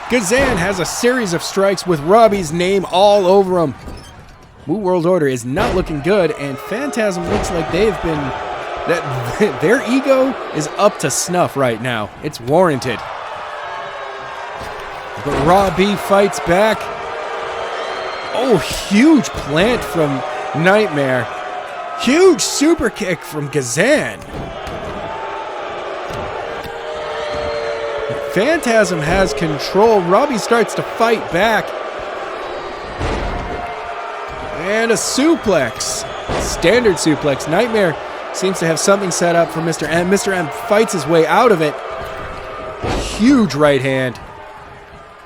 Gazan has a series of strikes with Robbie's name all over him. New World Order is not looking good, and Phantasm looks like they've been... their ego is up to snuff right now. It's warranted. But Robbie fights back. Oh, huge plant from Nightmare. Huge super kick from Gazan. Phantasm has control. Robbie starts to fight back. And a suplex. Standard suplex. Nightmare seems to have something set up for Mr. M. Mr. M fights his way out of it. Huge right hand.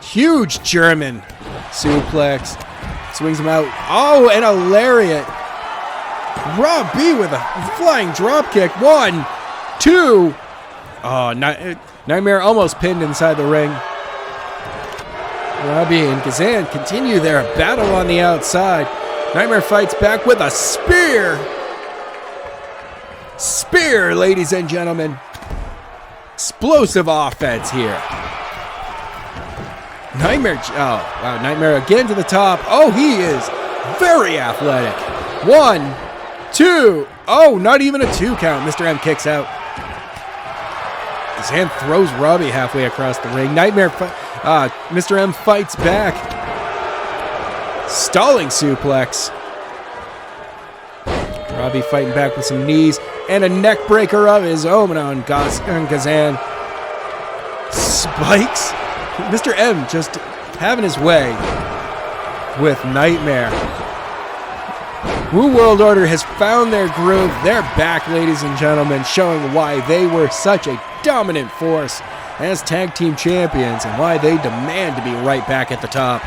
Huge German suplex. Swings him out. Oh, and a lariat. Robbie with a flying dropkick. 1, 2. Oh, Nightmare almost pinned inside the ring. Robbie and Gazan continue their battle on the outside. Nightmare fights back with a spear. Spear, ladies and gentlemen. Explosive offense here. Nightmare, oh, wow, Nightmare again to the top. Oh, he is very athletic. 1, 2. Oh, not even a 2 count. Mr. M kicks out. Gazan throws Robbie halfway across the ring. Mr. M fights back. Stalling suplex. Robbie fighting back with some knees and a neck breaker of his own on Gazan. Spikes. Mr. M just having his way with Nightmare. New World Order has found their groove. They're back, ladies and gentlemen, showing why they were such a dominant force as tag team champions and why they demand to be right back at the top.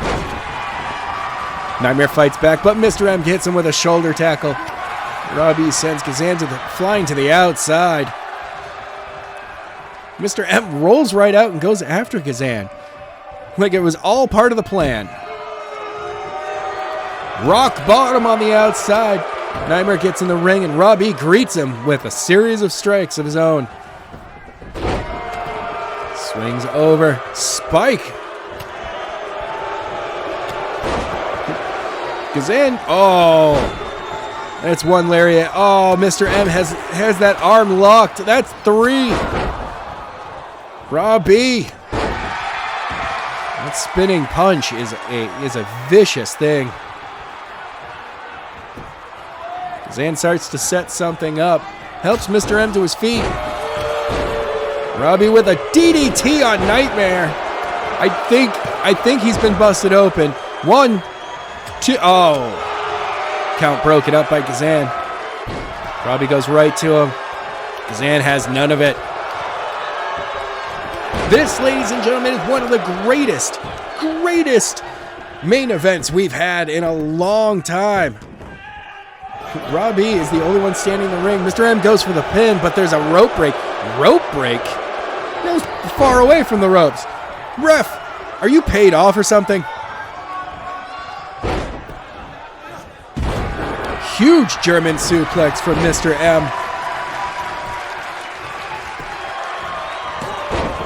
Nightmare fights back, but Mr. M hits him with a shoulder tackle. Robbie sends Gazan flying to the outside. Mr. M rolls right out and goes after Gazan, like it was all part of the plan. Rock bottom on the outside. Nightmare gets in the ring and Robbie greets him with a series of strikes of his own. Swings over. Spike. Gazan. Oh. That's one lariat. Oh, Mr. M has that arm locked. That's 3. Robbie. That spinning punch is a vicious thing. Gazan starts to set something up. Helps Mr. M to his feet. Robbie with a DDT on Nightmare. I think he's been busted open. 1, 2. Oh. Count broken up by Gazan. Robbie goes right to him. Gazan has none of it. This, ladies and gentlemen, is one of the greatest main events we've had in a long time. Robbie is the only one standing in the ring. Mr. M goes for the pin, but there's a rope break. Rope break? That was far away from the ropes. Ref, are you paid off or something? Huge German suplex from Mr. M.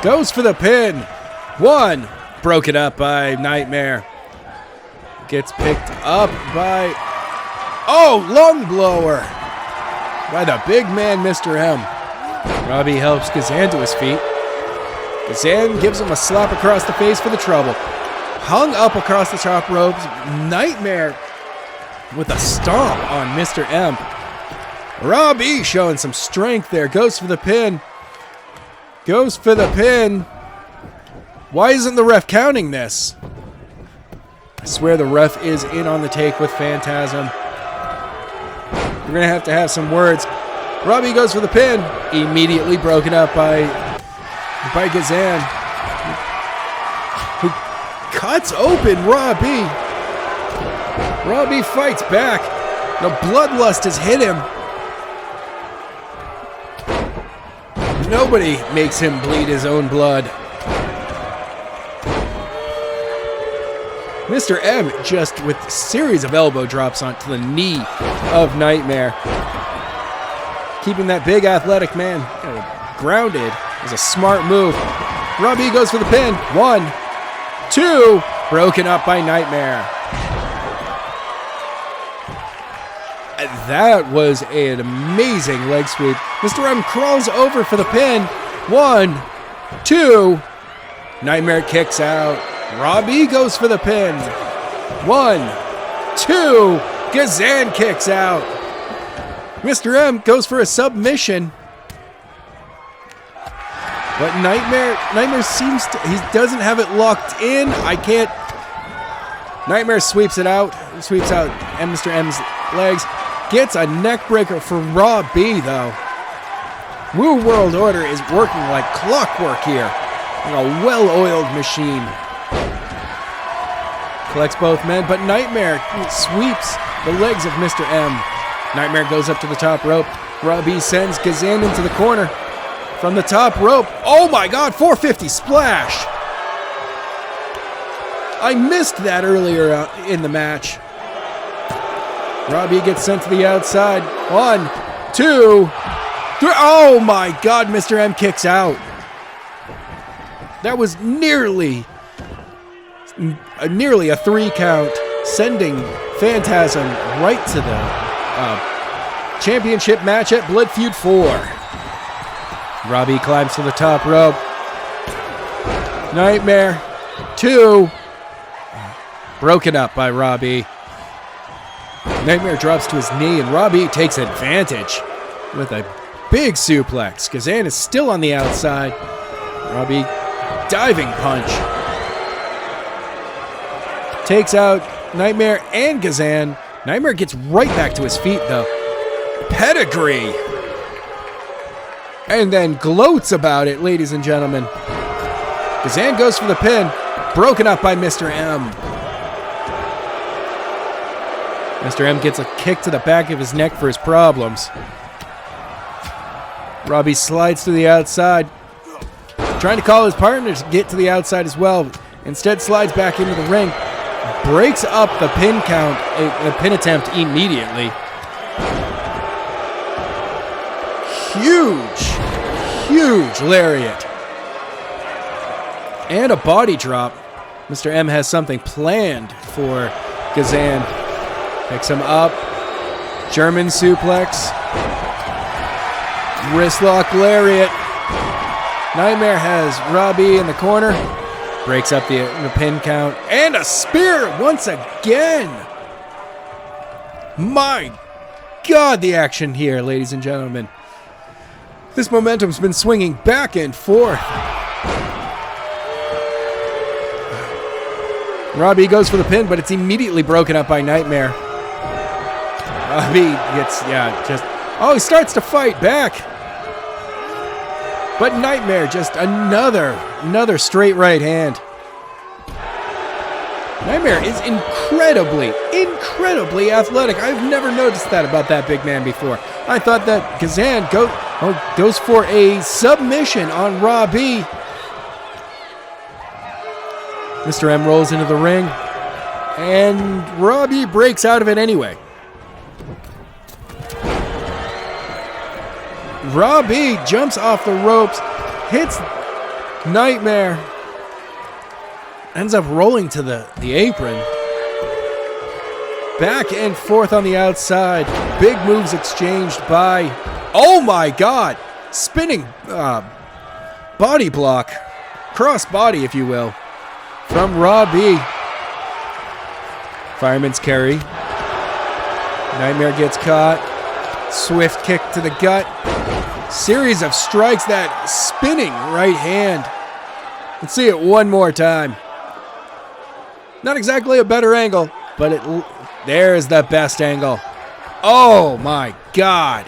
Goes for the pin. 1. Broken up by Nightmare. Gets picked up by... Oh, lung blower by the big man, Mr. M. Robbie helps Gazan to his feet. Gazan gives him a slap across the face for the trouble. Hung up across the top ropes. Nightmare with a stomp on Mr. M. Robbie showing some strength there. Goes for the pin. Goes for the pin. Why isn't the ref counting this? I swear the ref is in on the take with Phantasm. We're going to have some words. Robbie goes for the pin. Immediately broken up by Gazan, who cuts open Robbie. Robbie fights back. The bloodlust has hit him. Nobody makes him bleed his own blood. Mr. M just with a series of elbow drops onto the knee of Nightmare. Keeping that big athletic man grounded is a smart move. Robbie goes for the pin. 1, 2, broken up by Nightmare. That was an amazing leg sweep. Mr. M crawls over for the pin. 1, 2, Nightmare kicks out. Robbie goes for the pin. 1, 2, Gazan kicks out. Mr. M goes for a submission. But Nightmare seems to, he doesn't have it locked in. I can't. Nightmare sweeps out Mr. M's legs. Gets a neck breaker for Robbie though. Woo World Order is working like clockwork here. Like a well-oiled machine. Collects both men, but Nightmare sweeps the legs of Mr. M. Nightmare goes up to the top rope. Robbie sends Gazan into the corner. From the top rope. Oh my God, 450 splash. I missed that earlier in the match. Robbie gets sent to the outside. 1, 2, 3. Oh my God, Mr. M kicks out. That was nearly a 3 count, sending Phantasm right to the championship match at Blood Feud 4. Robbie climbs to the top rope. Nightmare 2, broken up by Robbie. Nightmare drops to his knee and Robbie takes advantage with a big suplex. Gazan is still on the outside. Robbie diving punch. Takes out Nightmare and Gazan. Nightmare gets right back to his feet though. Pedigree. And then gloats about it, ladies and gentlemen. Gazan goes for the pin. Broken up by Mr. M. Mr. M gets a kick to the back of his neck for his problems. Robbie slides to the outside. Trying to call his partner to get to the outside as well. Instead slides back into the ring. Breaks up the pin count, the pin attempt immediately. Huge lariat. And a body drop. Mr. M has something planned for Gazan. Picks him up. German suplex. Wristlock lariat. Nightmare has Robbie in the corner. Breaks up the pin count. And a spear once again. My God, the action here, ladies and gentlemen. This momentum's been swinging back and forth. Robbie goes for the pin, but it's immediately broken up by Nightmare. Robbie gets, he starts to fight back. But Nightmare, just another straight right hand. Nightmare is incredibly athletic. I've never noticed that about that big man before. I thought that Gazan goes for a submission on Robbie. Mr. M rolls into the ring, and Robbie breaks out of it anyway. Robbie jumps off the ropes, hits Nightmare, ends up rolling to the apron. Back and forth on the outside. Big moves exchanged by, oh my God, spinning body block. Cross body, if you will, from Robbie. Fireman's carry. Nightmare gets caught. Swift kick to the gut. Series of strikes, that spinning right hand. Let's see it one more time. Not exactly a better angle, but there's the best angle. Oh my God.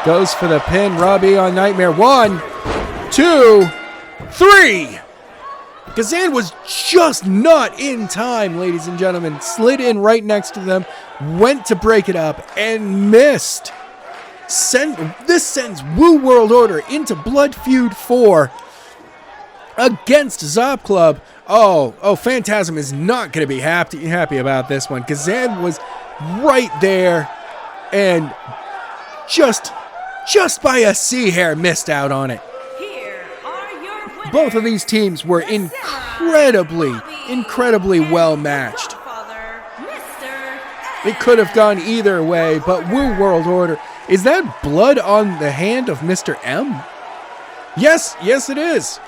Goes for the pin. Robbie on Nightmare. 1, 2, 3. Kazan was just not in time, ladies and gentlemen. Slid in right next to them, went to break it up, and missed. This sends Wu World Order into Blood Feud 4 against ZOP Club. Oh, Phantasm is not going to be happy about this one. Kazan was right there and just by a sea hair missed out on it. Here are your winners. Both of these teams were incredibly well matched. It could have gone either way, but Wu World Order. Is that blood on the hand of Mr. M? Yes, it is.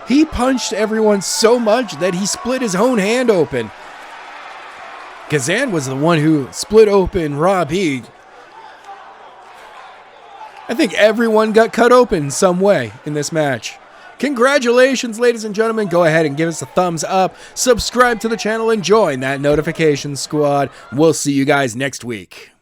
He punched everyone so much that he split his own hand open. Kazan was the one who split open Robbie. I think everyone got cut open some way in this match. Congratulations, ladies and gentlemen. Go ahead and give us a thumbs up, subscribe to the channel, and join that notification squad. We'll see you guys next week.